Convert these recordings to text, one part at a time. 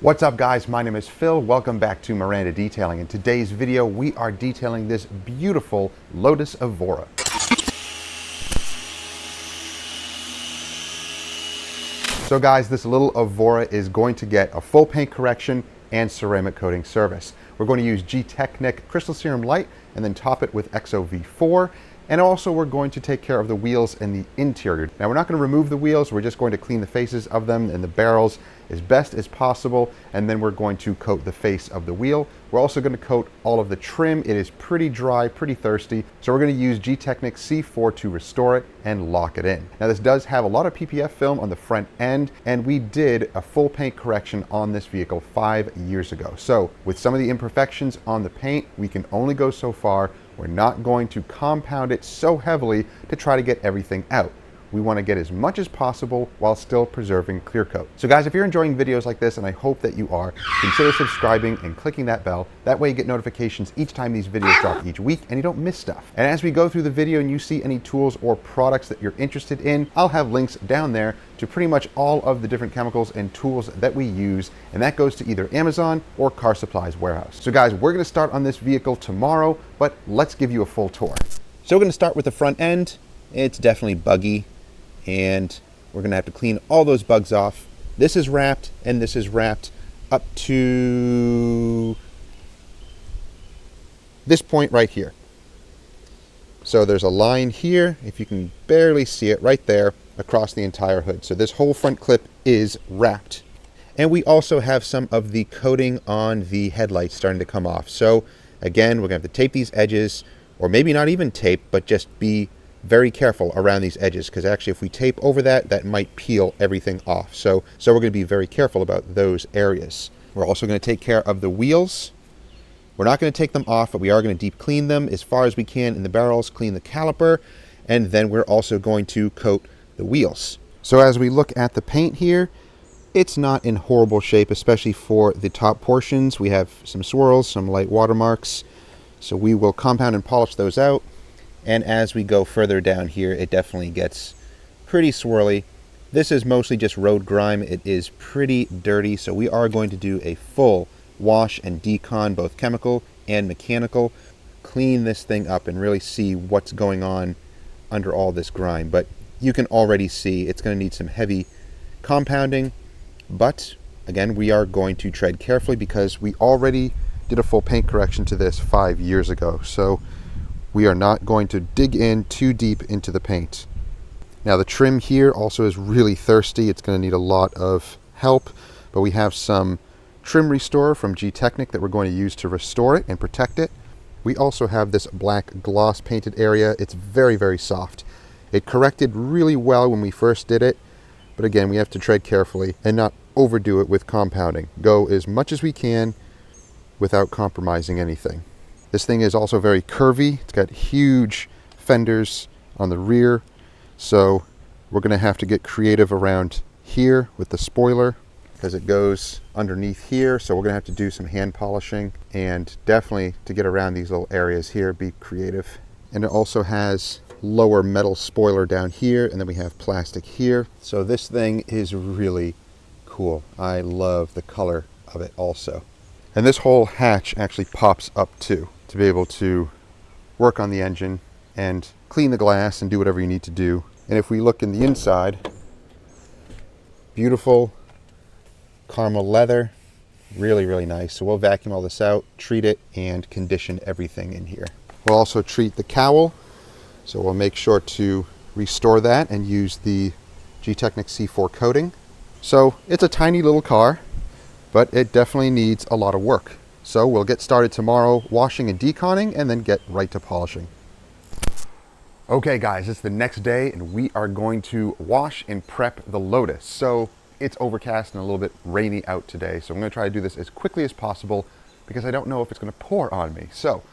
What's up guys, my name is Phil. Welcome back to Miranda Detailing. In today's video, we are detailing this beautiful Lotus Evora. So guys, this little Evora is going to get a full paint correction and ceramic coating service. We're going to use G-Technic Crystal Serum Light and then top it with XO-V4. And also we're going to take care of the wheels and the interior. Now we're not going to remove the wheels, we're just going to clean the faces of them and the barrels as best as possible, and then we're going to coat the face of the wheel. We're also going to coat all of the trim. It is pretty dry, pretty thirsty, so we're going to use G-Technic C4 to restore it and lock it in. Now this does have a lot of PPF film on the front end, and we did a full paint correction on this vehicle 5 years ago. So with some of the imperfections on the paint, we can only go so far. We're not going to compound it so heavily to try to get everything out. We want to get as much as possible while still preserving clear coat. So guys, if you're enjoying videos like this, and I hope that you are, consider subscribing and clicking that bell. That way you get notifications each time these videos drop each week and you don't miss stuff. And as we go through the video and you see any tools or products that you're interested in, I'll have links down there to pretty much all of the different chemicals and tools that we use, and that goes to either Amazon or Car Supplies Warehouse. So guys, we're going to start on this vehicle tomorrow, but let's give you a full tour. So we're going to start with the front end. It's definitely buggy, and we're going to have to clean all those bugs off. This is wrapped, and this is wrapped up to this point right here. So there's a line here, if you can barely see it, right there across the entire hood. So this whole front clip is wrapped. And we also have some of the coating on the headlights starting to come off. So again, we're going to have to tape these edges, or maybe not even tape, but just be very careful around these edges, because actually if we tape over that, that might peel everything off. So we're going to be very careful about those areas. We're also going to take care of the wheels. We're not going to take them off, but we are going to deep clean them as far as we can in the barrels, clean the caliper, and then we're also going to coat the wheels. So as we look at the paint here, it's not in horrible shape, especially for the top portions. We have some swirls, some light watermarks, so we will compound and polish those out. And as we go further down here, it definitely gets pretty swirly. This is mostly just road grime. It is pretty dirty, so we are going to do a full wash and decon, both chemical and mechanical. Clean this thing up and really see what's going on under all this grime. But you can already see it's going to need some heavy compounding. But again, we are going to tread carefully because we already did a full paint correction to this 5 years ago. So we are not going to dig in too deep into the paint. Now the trim here also is really thirsty. It's going to need a lot of help, but we have some trim restorer from G-Technic that we're going to use to restore it and protect it. We also have this black gloss painted area. It's very, very soft. It corrected really well when we first did it, but again, we have to tread carefully and not overdo it with compounding. Go as much as we can without compromising anything. This thing is also very curvy. It's got huge fenders on the rear, so we're going to have to get creative around here with the spoiler because it goes underneath here. So we're going to have to do some hand polishing, and definitely to get around these little areas here, be creative. And it also has lower metal spoiler down here, and then we have plastic here. So this thing is really cool. I love the color of it also. And this whole hatch actually pops up too, to be able to work on the engine and clean the glass and do whatever you need to do. And if we look in the inside, beautiful caramel leather, really, really nice. So we'll vacuum all this out, treat it, and condition everything in here. We'll also treat the cowl. So we'll make sure to restore that and use the G-Technic C4 coating. So it's a tiny little car, but it definitely needs a lot of work. So we'll get started tomorrow washing and deconning, and then get right to polishing. Okay guys, it's the next day and we are going to wash and prep the Lotus. So it's overcast and a little bit rainy out today, so I'm going to try to do this as quickly as possible because I don't know if it's going to pour on me. So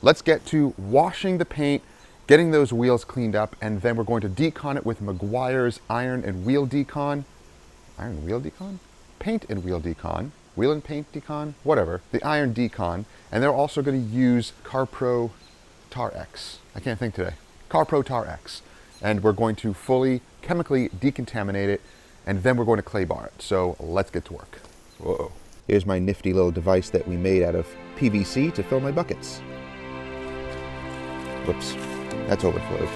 let's get to washing the paint, getting those wheels cleaned up, and then we're going to decon it with Meguiar's iron and wheel decon. Iron and wheel decon? Paint and wheel decon. Wheel and paint decon? Whatever. The iron decon. And they're also going to use CarPro Tar X. I can't think today. CarPro Tar X. And we're going to fully chemically decontaminate it, and then we're going to clay bar it. So let's get to work. Whoa. Here's my nifty little device that we made out of PVC to fill my buckets. Whoops, that's overflowed.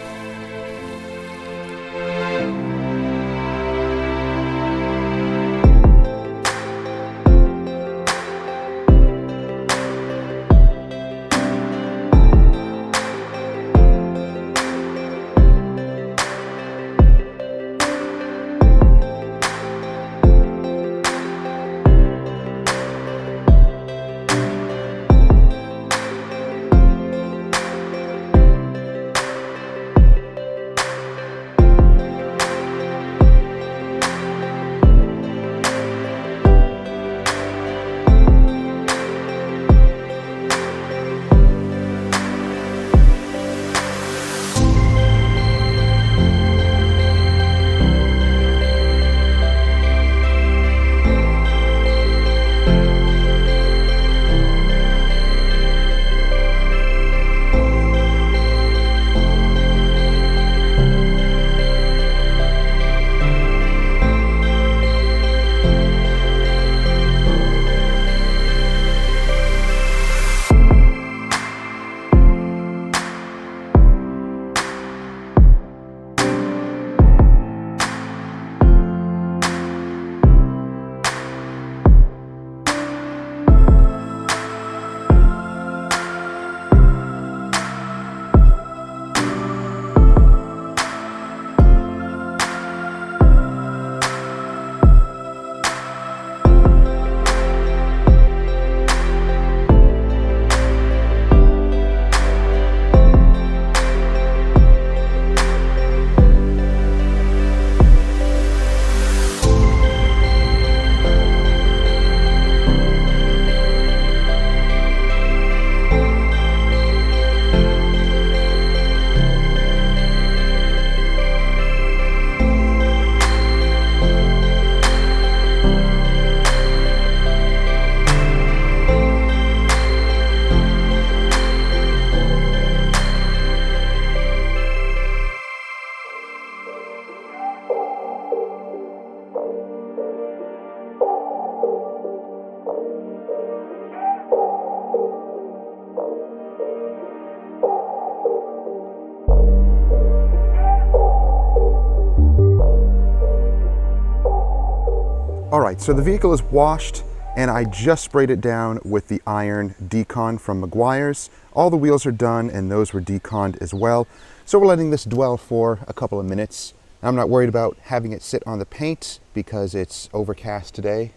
Alright, so the vehicle is washed and I just sprayed it down with the iron decon from Meguiar's. All the wheels are done and those were deconned as well. So we're letting this dwell for a couple of minutes. I'm not worried about having it sit on the paint because it's overcast today.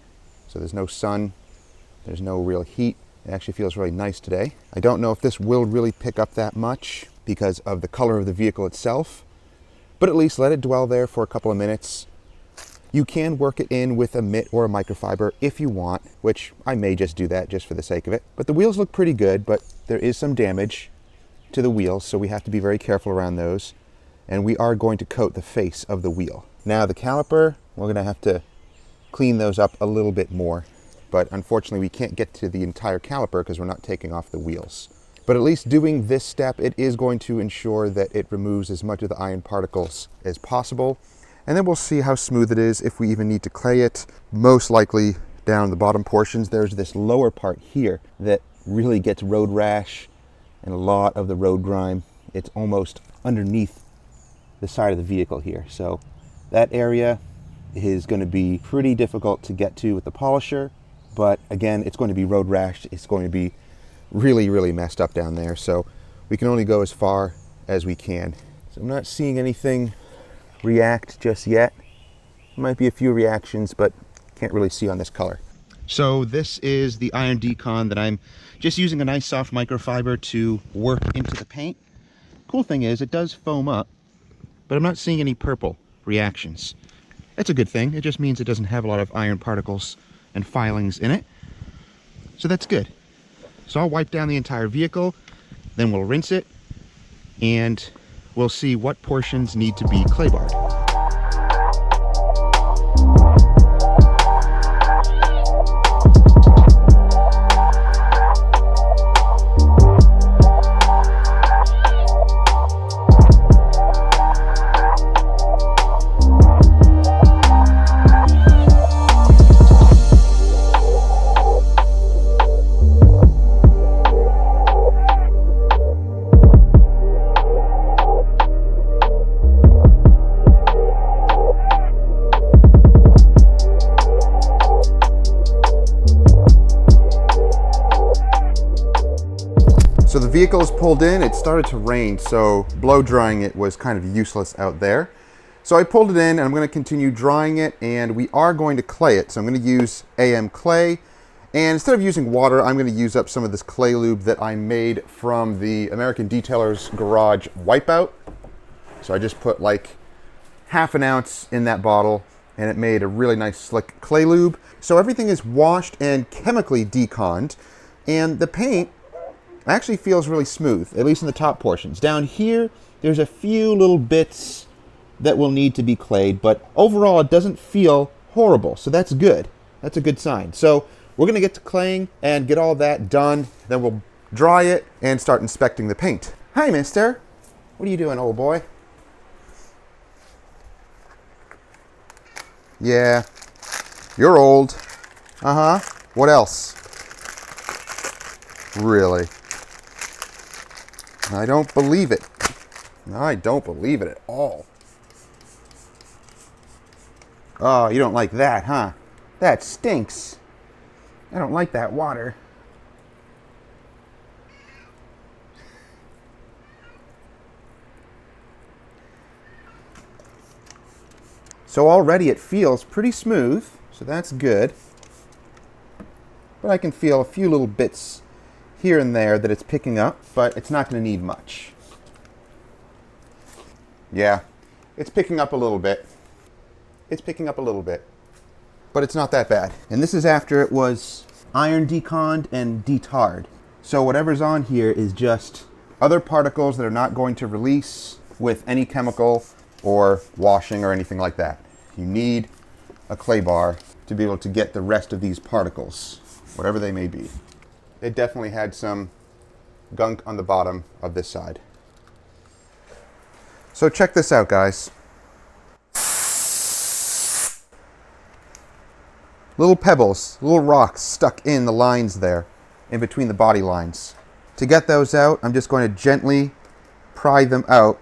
So there's no sun, there's no real heat. It actually feels really nice today. I don't know if this will really pick up that much because of the color of the vehicle itself, but at least let it dwell there for a couple of minutes. You can work it in with a mitt or a microfiber if you want, which I may just do that just for the sake of it. But the wheels look pretty good, but there is some damage to the wheels, so we have to be very careful around those. And we are going to coat the face of the wheel. Now the caliper, we're gonna have to clean those up a little bit more. But unfortunately we can't get to the entire caliper because we're not taking off the wheels. But at least doing this step, it is going to ensure that it removes as much of the iron particles as possible. And then we'll see how smooth it is, if we even need to clay it. Most likely down the bottom portions, there's this lower part here that really gets road rash and a lot of the road grime. It's almost underneath the side of the vehicle here. So that area is going to be pretty difficult to get to with the polisher. But again, it's going to be road rash. It's going to be really, really messed up down there. So we can only go as far as we can. So I'm not seeing anything react just yet. Might be a few reactions, but can't really see on this color. So this is the iron decon that I'm just using a nice soft microfiber to work into the paint. Cool thing is it does foam up, but I'm not seeing any purple reactions. That's a good thing. It just means it doesn't have a lot of iron particles and filings in it. So that's good. So I'll wipe down the entire vehicle, then we'll rinse it, and we'll see what portions need to be clay barred. So the vehicle is pulled in, it started to rain, so blow drying it was kind of useless out there. So I pulled it in and I'm going to continue drying it, and we are going to clay it. So I'm going to use AM clay, and instead of using water, I'm going to use up some of this clay lube that I made from the American Detailer's Garage Wipeout. So I just put like half an ounce in that bottle, and it made a really nice slick clay lube. So everything is washed and chemically deconned, and the paint actually feels really smooth, at least in the top portions. Down here, there's a few little bits that will need to be clayed, but overall it doesn't feel horrible, so that's good. That's a good sign. So we're going to get to claying and get all that done, then we'll dry it and start inspecting the paint. Hi, mister. What are you doing, old boy? Yeah, you're old. Uh-huh. What else? Really? I don't believe it. I don't believe it at all. Oh, you don't like that, huh? That stinks. I don't like that water. So already it feels pretty smooth, so that's good. But I can feel a few little bits here and there that it's picking up, but it's not going to need much. Yeah, it's picking up a little bit. It's picking up a little bit, but it's not that bad. And this is after it was iron deconned and detarred. So whatever's on here is just other particles that are not going to release with any chemical or washing or anything like that. You need a clay bar to be able to get the rest of these particles, whatever they may be. It definitely had some gunk on the bottom of this side. So check this out, guys. Little pebbles, little rocks stuck in the lines there, in between the body lines. To get those out, I'm just going to gently pry them out.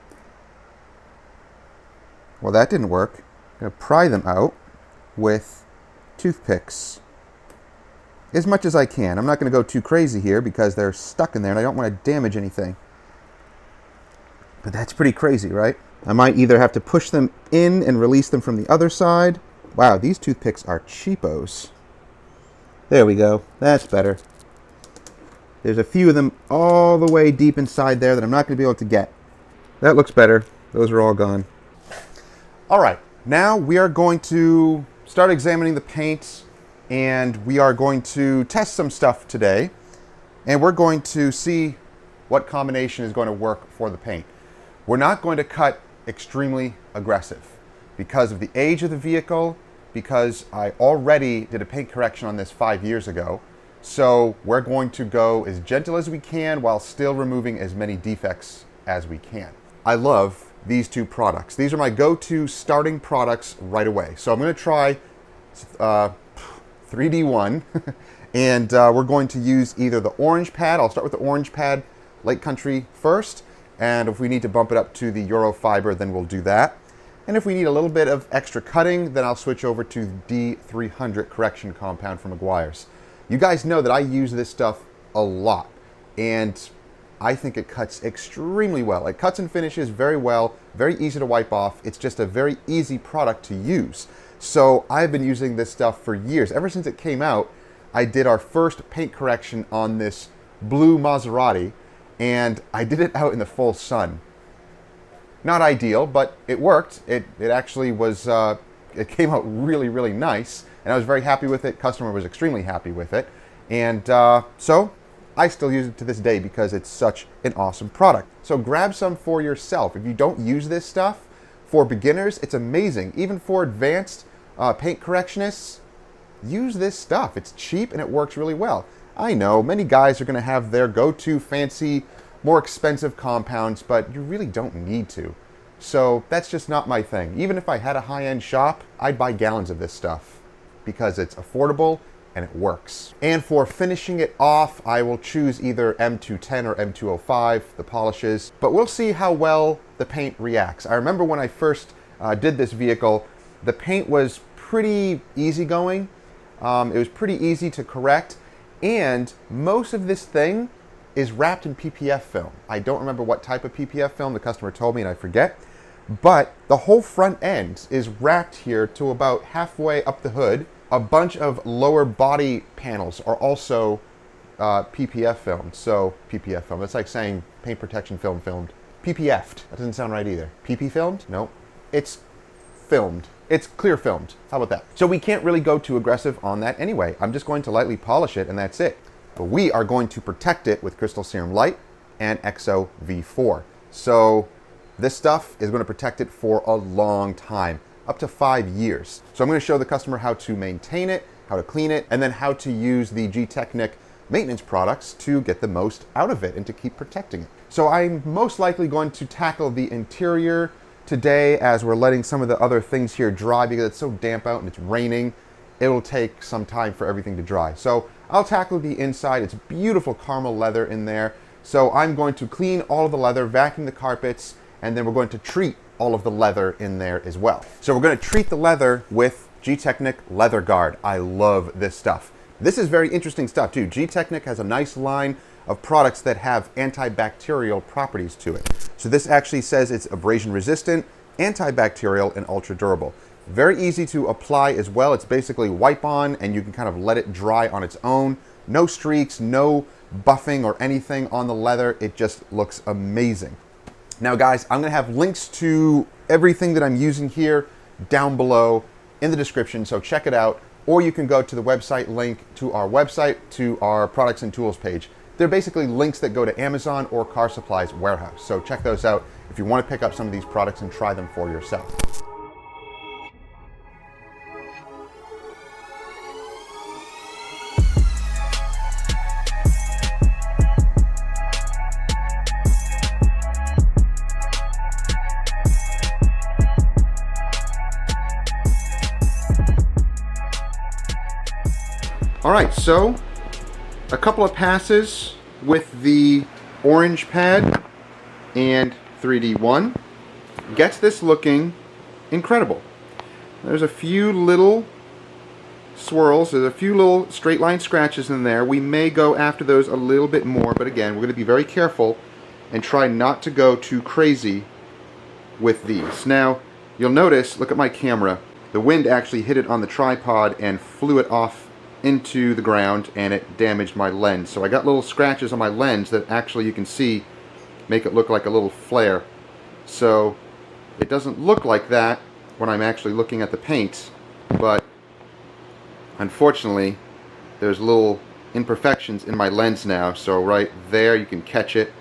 Well, that didn't work. I'm going to pry them out with toothpicks. As much as I can. I'm not going to go too crazy here because they're stuck in there and I don't want to damage anything. But that's pretty crazy, right? I might either have to push them in and release them from the other side. Wow, these toothpicks are cheapos. There we go. That's better. There's a few of them all the way deep inside there that I'm not going to be able to get. That looks better. Those are all gone. All right, now we are going to start examining the paint, and we are going to test some stuff today, and we're going to see what combination is going to work for the paint. We're not going to cut extremely aggressive because of the age of the vehicle, because I already did a paint correction on this 5 years ago. So we're going to go as gentle as we can while still removing as many defects as we can. I love these two products. These are my go-to starting products right away. So I'm going to try 3D1 and we're going to use either the orange pad. I'll start with the orange pad, Lake Country first, and if we need to bump it up to the Eurofiber, then we'll do that. And if we need a little bit of extra cutting, then I'll switch over to D300 correction compound from Meguiar's. You guys know that I use this stuff a lot, and I think it cuts extremely well. It cuts and finishes very well, very easy to wipe off. It's just a very easy product to use. So I've been using this stuff for years. Ever since it came out, I did our first paint correction on this blue Maserati, and I did it out in the full sun. Not ideal, but it worked. It actually was, it came out really, really nice, and I was very happy with it. Customer was extremely happy with it. And so I still use it to this day because it's such an awesome product. So grab some for yourself. If you don't use this stuff, for beginners, it's amazing. Even for advanced paint correctionists, use this stuff. It's cheap and it works really well. I know many guys are going to have their go-to fancy, more expensive compounds, but you really don't need to. So that's just not my thing. Even if I had a high-end shop, I'd buy gallons of this stuff because it's affordable and it works. And for finishing it off, I will choose either M210 or M205, the polishes, but we'll see how well the paint reacts. I remember when I first did this vehicle, the paint was pretty easygoing. It was pretty easy to correct, and most of this thing is wrapped in PPF film. I don't remember what type of PPF film. The customer told me and I forget. But the whole front end is wrapped here to about halfway up the hood. A bunch of lower body panels are also PPF filmed. So PPF film, it's like saying paint protection film filmed. PPF'd, that doesn't sound right either. PP filmed? Nope. It's filmed. It's clear filmed. How about that? So we can't really go too aggressive on that anyway. I'm just going to lightly polish it and that's it. But we are going to protect it with Crystal Serum Light and XO V4. So this stuff is going to protect it for a long time, up to 5 years. So I'm going to show the customer how to maintain it, how to clean it, and then how to use the G-Technic maintenance products to get the most out of it and to keep protecting it. So I'm most likely going to tackle the interior today as we're letting some of the other things here dry because it's so damp out and it's raining. It'll take some time for everything to dry. So I'll tackle the inside. It's beautiful caramel leather in there. So I'm going to clean all of the leather, vacuum the carpets, and then we're going to treat all of the leather in there as well. So we're going to treat the leather with G-Technic Leather Guard. I love this stuff. This is very interesting stuff too. G-Technic has a nice line of products that have antibacterial properties to it. So this actually says it's abrasion resistant, antibacterial, and ultra durable. Very easy to apply as well. It's basically wipe on and you can kind of let it dry on its own. No streaks, no buffing or anything on the leather. It just looks amazing. Now guys, I'm gonna have links to everything that I'm using here down below in the description, so check it out. Or you can go to the website link to our website, to our products and tools page. They're basically links that go to Amazon or Car Supply's warehouse. So check those out if you want to pick up some of these products and try them for yourself. All right, so a couple of passes with the orange pad and 3D1 gets this looking incredible. There's a few little swirls, there's a few little straight line scratches in there. We may go after those a little bit more, but again, we're going to be very careful and try not to go too crazy with these. Now, you'll notice, look at my camera, the wind actually hit it on the tripod and flew it off into the ground and it damaged my lens. So I got little scratches on my lens that actually you can see make it look like a little flare. So it doesn't look like that when I'm actually looking at the paint, but unfortunately there's little imperfections in my lens now. So right there you can catch it.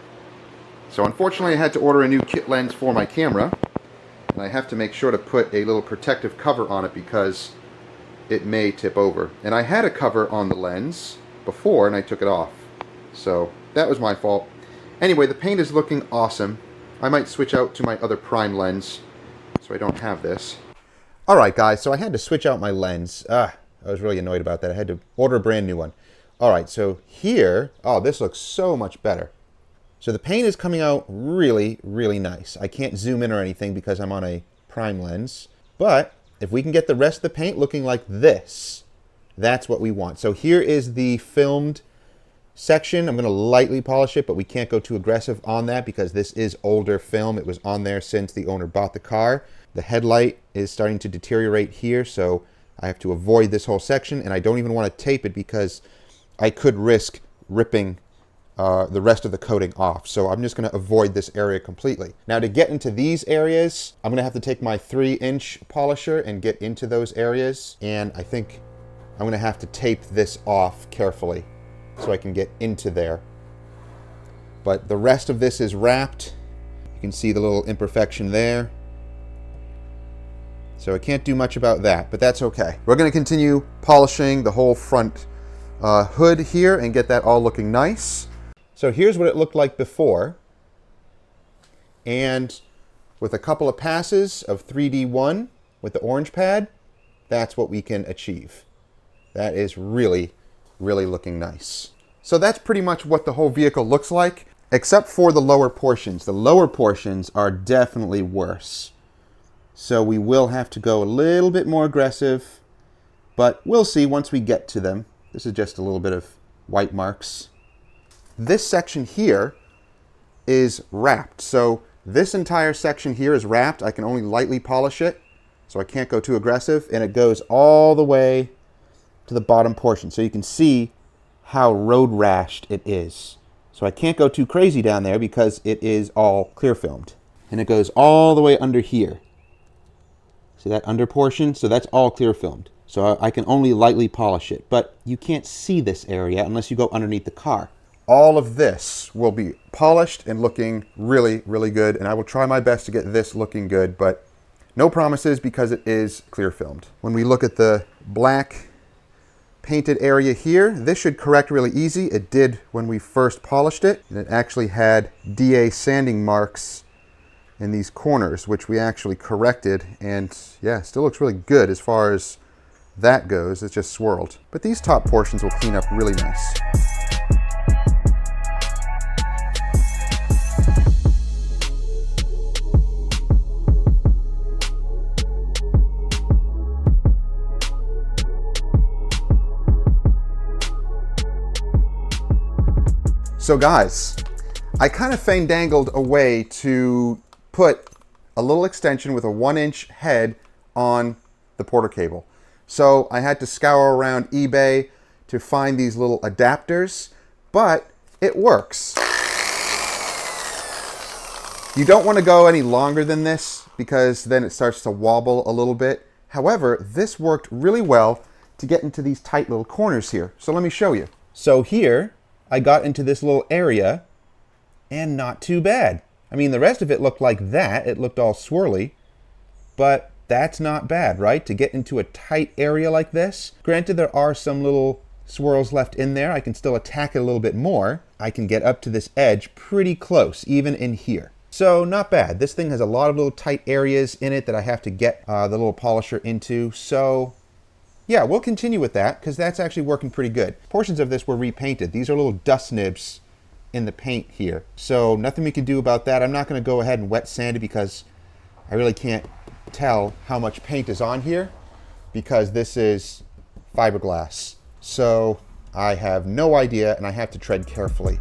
So unfortunately I had to order a new kit lens for my camera, and I have to make sure to put a little protective cover on it because it may tip over. And I had a cover on the lens before and I took it off. So that was my fault. Anyway, the paint is looking awesome. I might switch out to my other prime lens so I don't have this. Alright guys, so I had to switch out my lens. I was really annoyed about that. I had to order a brand new one. Alright, so here, oh, this looks so much better. So the paint is coming out really, really nice. I can't zoom in or anything because I'm on a prime lens, but if we can get the rest of the paint looking like this, that's what we want. So here is the filmed section. I'm going to lightly polish it, but we can't go too aggressive on that because this is older film. It was on there since the owner bought the car. The headlight is starting to deteriorate here, so I have to avoid this whole section, and I don't even want to tape it because I could risk ripping the rest of the coating off. So I'm just going to avoid this area completely. Now to get into these areas, I'm going to have to take my 3-inch polisher and get into those areas. And I think I'm going to have to tape this off carefully so I can get into there. But the rest of this is wrapped. You can see the little imperfection there. So I can't do much about that, but that's okay. We're going to continue polishing the whole front hood here and get that all looking nice. So here's what it looked like before, and with a couple of passes of 3D1 with the orange pad, that's what we can achieve. That is really, really looking nice. So that's pretty much what the whole vehicle looks like, except for the lower portions. The lower portions are definitely worse. So we will have to go a little bit more aggressive, but we'll see once we get to them. This is just a little bit of white marks. this section here is wrapped. So this entire section here is wrapped. I can only lightly polish it, so I can't go too aggressive, and it goes all the way to the bottom portion. So you can see how road rashed it is. So I can't go too crazy down there because it is all clear filmed. And it goes all the way under here. See that under portion? So that's all clear filmed. So I can only lightly polish it, but you can't see this area unless you go underneath the car. All of this will be polished and looking really, really good, and I will try my best to get this looking good, but no promises because it is clear filmed. When we look at the black painted area here, this should correct really easy. It did when we first polished it, and it actually had DA sanding marks in these corners, which we actually corrected, and yeah, still looks really good as far as that goes. It's just swirled. But these top portions will clean up really nice. So guys, I kind of fandangled a way to put a little extension with a 1-inch head on the Porter cable. So I had to scour around eBay to find these little adapters, but it works. You don't want to go any longer than this because then it starts to wobble a little bit. However, this worked really well to get into these tight little corners here. So let me show you. So here, I got into this little area, and not too bad. I mean, the rest of it looked like that. It looked all swirly, but that's not bad, right? To get into a tight area like this. Granted, there are some little swirls left in there. I can still attack it a little bit more. I can get up to this edge pretty close, even in here. So not bad. This thing has a lot of little tight areas in it that I have to get the little polisher into. So yeah, we'll continue with that because that's actually working pretty good. Portions of this were repainted. These are little dust nibs in the paint here. So nothing we can do about that. I'm not going to go ahead and wet sand it because I really can't tell how much paint is on here because this is fiberglass. So I have no idea and I have to tread carefully.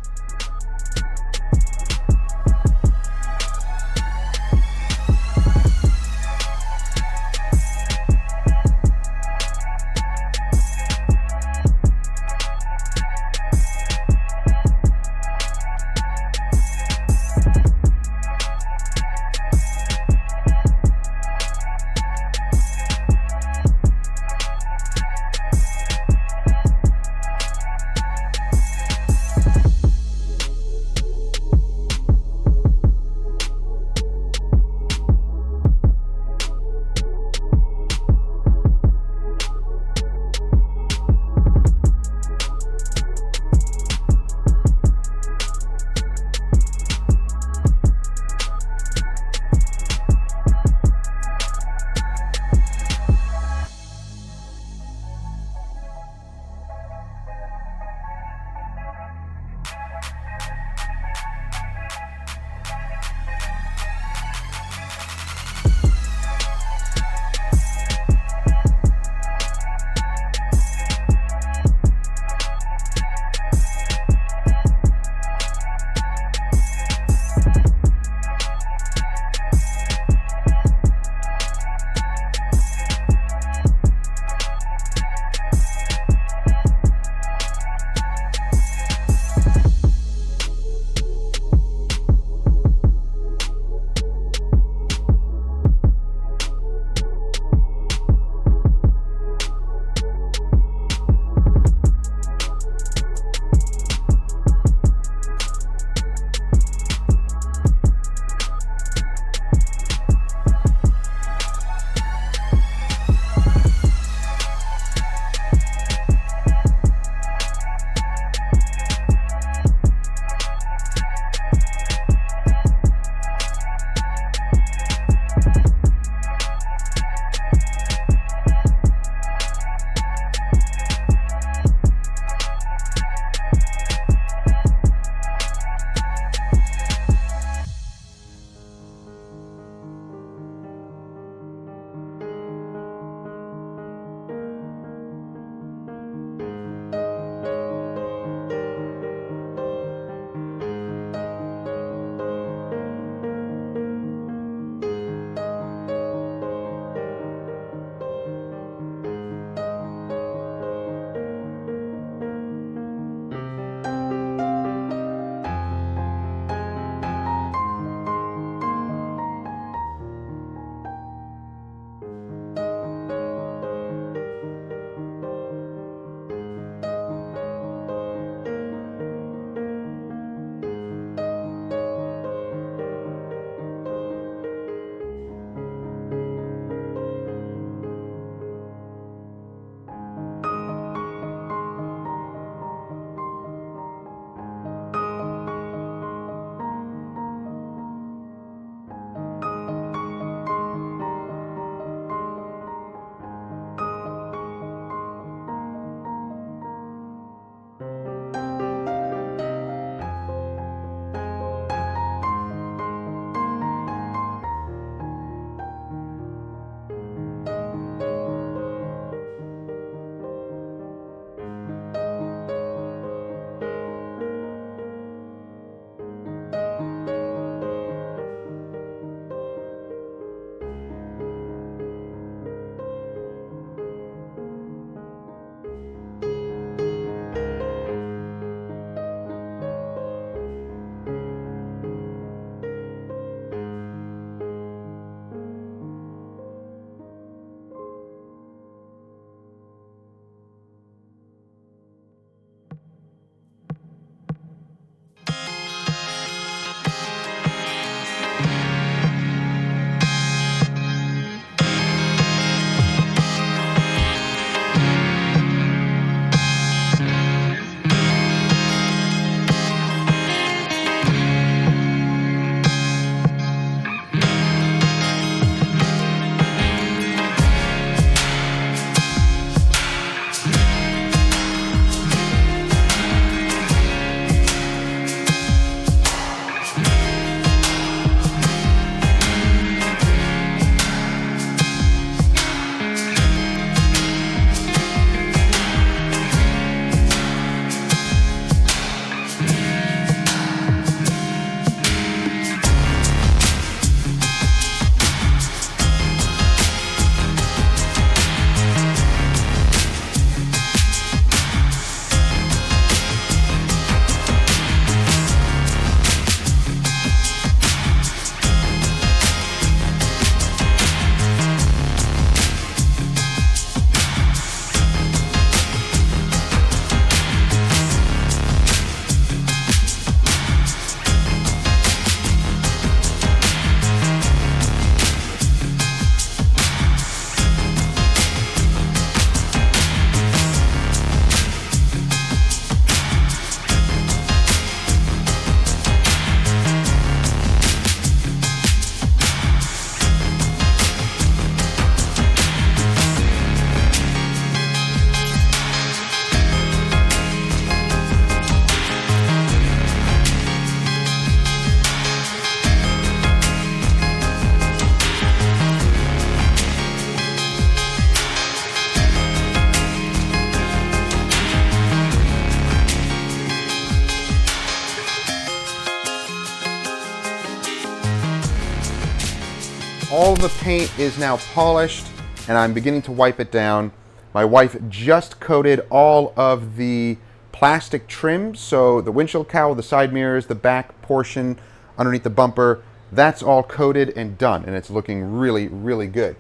all the paint is now polished and I'm beginning to wipe it down. My wife just coated all of the plastic trim, so the windshield cowl, the side mirrors, the back portion underneath the bumper, that's all coated and done, and it's looking really, really good.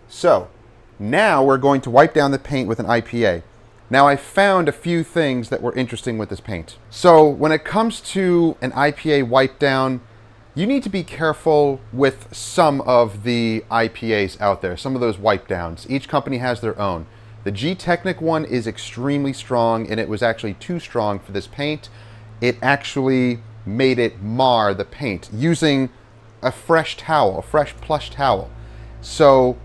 So now we're going to wipe down the paint with an IPA. Now I found a few things that were interesting with this paint. So when it comes to an IPA wipe down, you need to be careful with some of the IPAs out there, some of those wipe downs. Each company has their own. The G-Technic one is extremely strong, and it was actually too strong for this paint. It actually made it mar the paint using a fresh towel, a fresh plush towel. So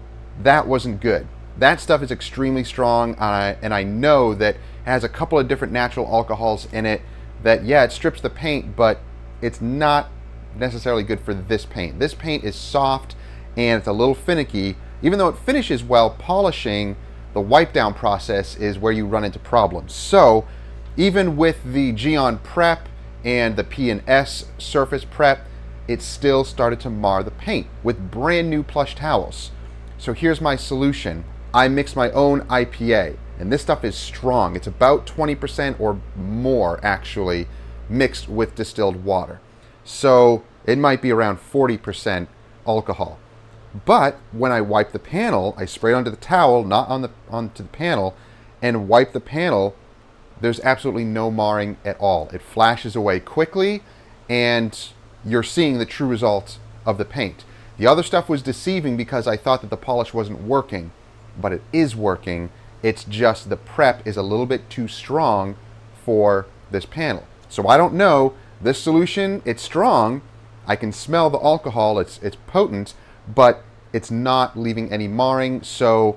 that wasn't good. That stuff is extremely strong, and I know that it has a couple of different natural alcohols in it that, yeah, it strips the paint, but it's not necessarily good for this paint. This paint is soft and it's a little finicky. Even though it finishes well, polishing, the wipe down process is where you run into problems. So even with the Geon prep and the P&S surface prep, it still started to mar the paint with brand new plush towels. So here's my solution. I mixed my own IPA, and this stuff is strong. It's about 20% or more actually mixed with distilled water. So it might be around 40% alcohol. But when I wipe the panel, I spray it onto the towel, not onto the panel, and wipe the panel, there's absolutely no marring at all. It flashes away quickly, and you're seeing the true results of the paint. The other stuff was deceiving because I thought that the polish wasn't working, but it is working. It's just the prep is a little bit too strong for this panel. So I don't know. This solution, it's strong. I can smell the alcohol. It's potent, but it's not leaving any marring, so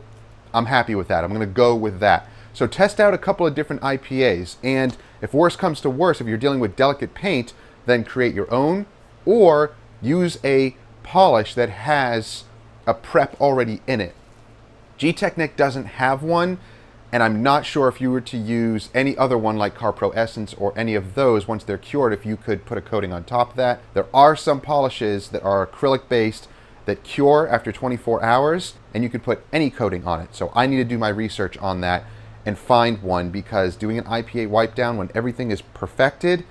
I'm happy with that. I'm going to go with that. So test out a couple of different IPAs, and if worse comes to worse, if you're dealing with delicate paint, then create your own, or use a polish that has a prep already in it. G-Technic doesn't have one, and I'm not sure if you were to use any other one like CarPro Essence or any of those, once they're cured, if you could put a coating on top of that. There are some polishes that are acrylic based that cure after 24 hours, and you could put any coating on it. So I need to do my research on that and find one, because doing an IPA wipe down when everything is perfected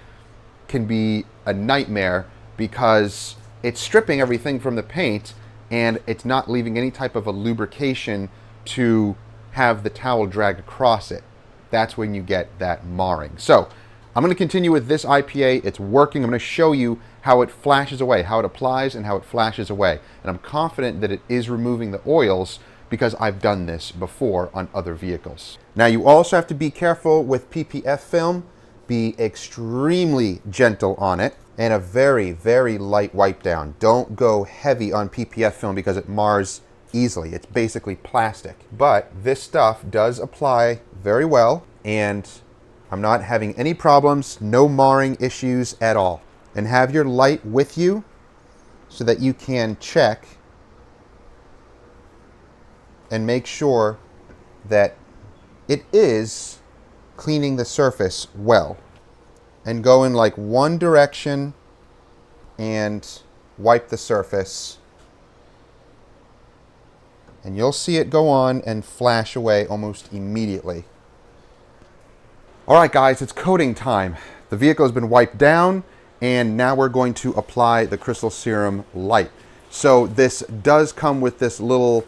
can be a nightmare, because it's stripping everything from the paint and it's not leaving any type of a lubrication to have the towel drag across it. That's when you get that marring. So I'm going to continue with this IPA. It's working. I'm going to show you how it flashes away, how it applies and how it flashes away. And I'm confident that it is removing the oils because I've done this before on other vehicles. Now you also have to be careful with PPF film. Be extremely gentle on it, and a very, very light wipe down. Don't go heavy on PPF film because it mars easily. It's basically plastic. But this stuff does apply very well, and I'm not having any problems, no marring issues at all. And have your light with you so that you can check and make sure that it is cleaning the surface well. And go in like one direction and wipe the surface. And you'll see it go on and flash away almost immediately. All right, guys, it's coating time. The vehicle has been wiped down, and now we're going to apply the Crystal Serum Light. So this does come with this little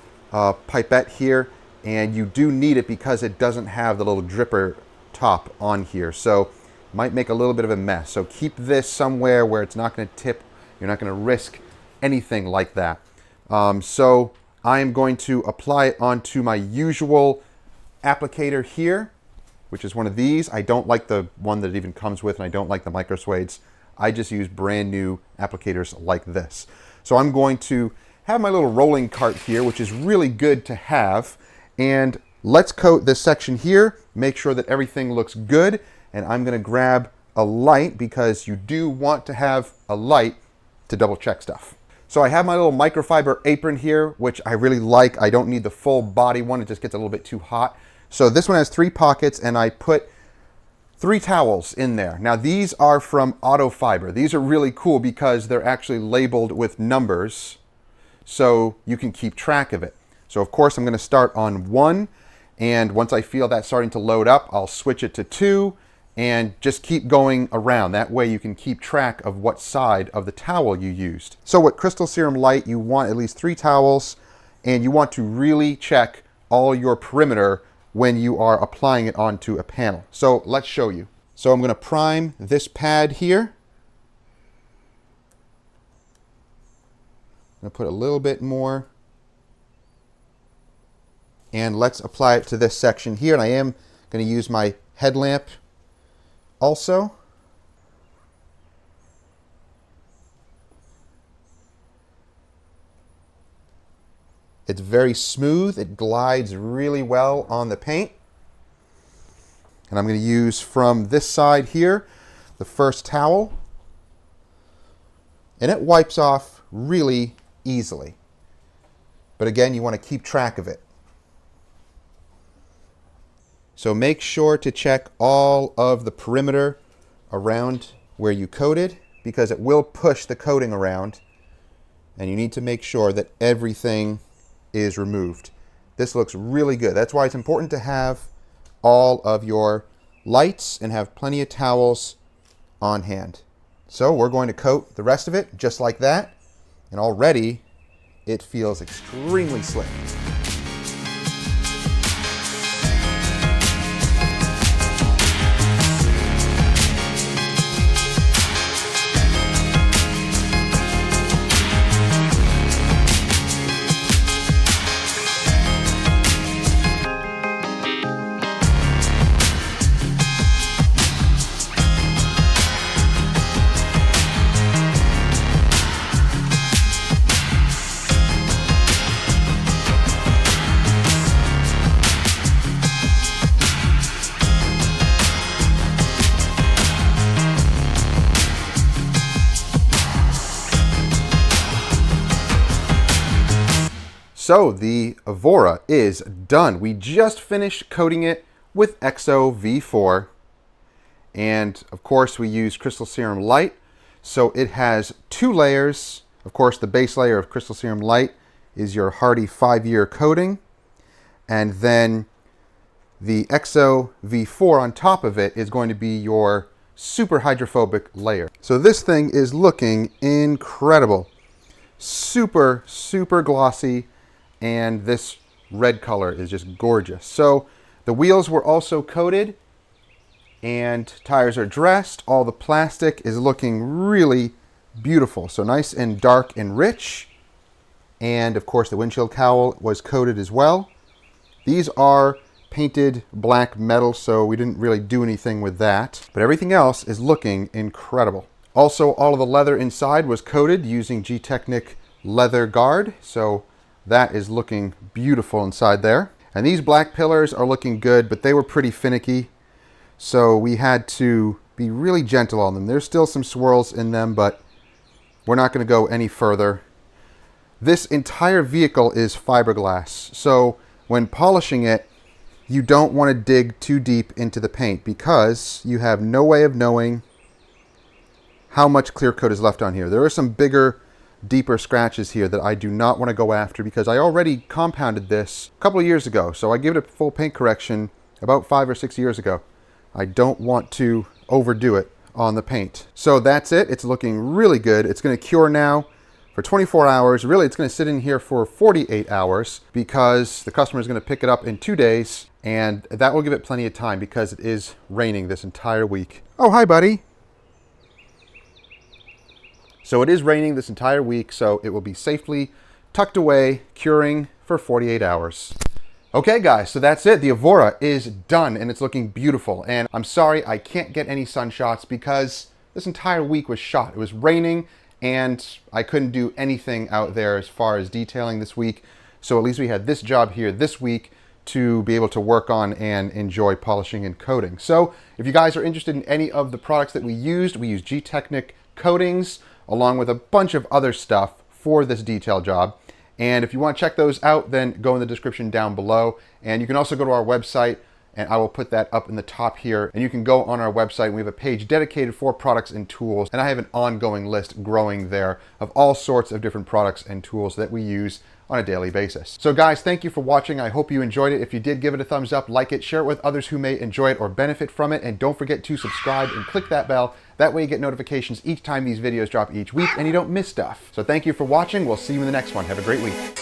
pipette here, and you do need it because it doesn't have the little dripper top on here. So it might make a little bit of a mess. So keep this somewhere where it's not going to tip. You're not going to risk anything like that. So I am going to apply it onto my usual applicator here, which is one of these. I don't like the one that it even comes with, and I don't like the micro suedes. I just use brand new applicators like this. So I'm going to have my little rolling cart here, which is really good to have. And let's coat this section here, make sure that everything looks good. And I'm going to grab a light, because you do want to have a light to double check stuff. So I have my little microfiber apron here, which I really like. I don't need the full body one. It just gets a little bit too hot. So this one has 3 pockets, and I put 3 towels in there. Now these are from Auto Fiber. These are really cool because they're actually labeled with numbers. so you can keep track of it. So of course I'm going to start on 1, and once I feel that starting to load up, I'll switch it to 2 and just keep going around. That way you can keep track of what side of the towel you used. So with Crystal Serum Light, you want at least 3 towels, and you want to really check all your perimeter when you are applying it onto a panel. So let's show you. So I'm going to prime this pad here. I'm going to put a little bit more. And let's apply it to this section here. And I am going to use my headlamp also. It's very smooth. It glides really well on the paint. And I'm going to use from this side here, the first towel. And it wipes off really easily. But again, you want to keep track of it. So make sure to check all of the perimeter around where you coated, because it will push the coating around, and you need to make sure that everything is removed. This looks really good. That's why it's important to have all of your lights and have plenty of towels on hand. So we're going to coat the rest of it just like that, and already it feels extremely slick. So the Evora is done. We just finished coating it with XO V4. And of course we use Crystal Serum Light. So it has 2 layers. Of course the base layer of Crystal Serum Light is your hardy 5-year coating. And then the XO V4 on top of it is going to be your super hydrophobic layer. So this thing is looking incredible. Super, super glossy. And this red color is just gorgeous. So the wheels were also coated and tires are dressed. All the plastic is looking really beautiful. So nice and dark and rich. And of course the windshield cowl was coated as well. These are painted black metal, so we didn't really do anything with that. But everything else is looking incredible. Also, all of the leather inside was coated using G-Technic leather guard. So that is looking beautiful inside there. And these black pillars are looking good, but they were pretty finicky. So we had to be really gentle on them. There's still some swirls in them, but we're not going to go any further. This entire vehicle is fiberglass. So when polishing it, you don't want to dig too deep into the paint because you have no way of knowing how much clear coat is left on here. There are some bigger, deeper scratches here that I do not want to go after because I already compounded this a couple of years ago. So I gave it a full paint correction about 5 or 6 years ago. I don't want to overdo it on the paint. So that's it. It's looking really good. It's going to cure now for 24 hours. Really, it's going to sit in here for 48 hours because the customer is going to pick it up in 2 days, and that will give it plenty of time because it is raining this entire week. Oh, hi, buddy. So it is raining this entire week, so it will be safely tucked away, curing for 48 hours. Okay, guys, so that's it. The Evora is done, and it's looking beautiful. And I'm sorry I can't get any sun shots because this entire week was shot. It was raining, and I couldn't do anything out there as far as detailing this week. So at least we had this job here this week to be able to work on and enjoy polishing and coating. So if you guys are interested in any of the products that we used G-Technic coatings, along with a bunch of other stuff for this detail job. And if you want to check those out, then go in the description down below. And you can also go to our website and I will put that up in the top here. And you can go on our website. We have a page dedicated for products and tools, and I have an ongoing list growing there of all sorts of different products and tools that we use on a daily basis. So guys, thank you for watching. I hope you enjoyed it. If you did, give it a thumbs up, like it, share it with others who may enjoy it or benefit from it, and don't forget to subscribe and click that bell. That way you get notifications each time these videos drop each week and you don't miss stuff. So thank you for watching. We'll see you in the next one. Have a great week.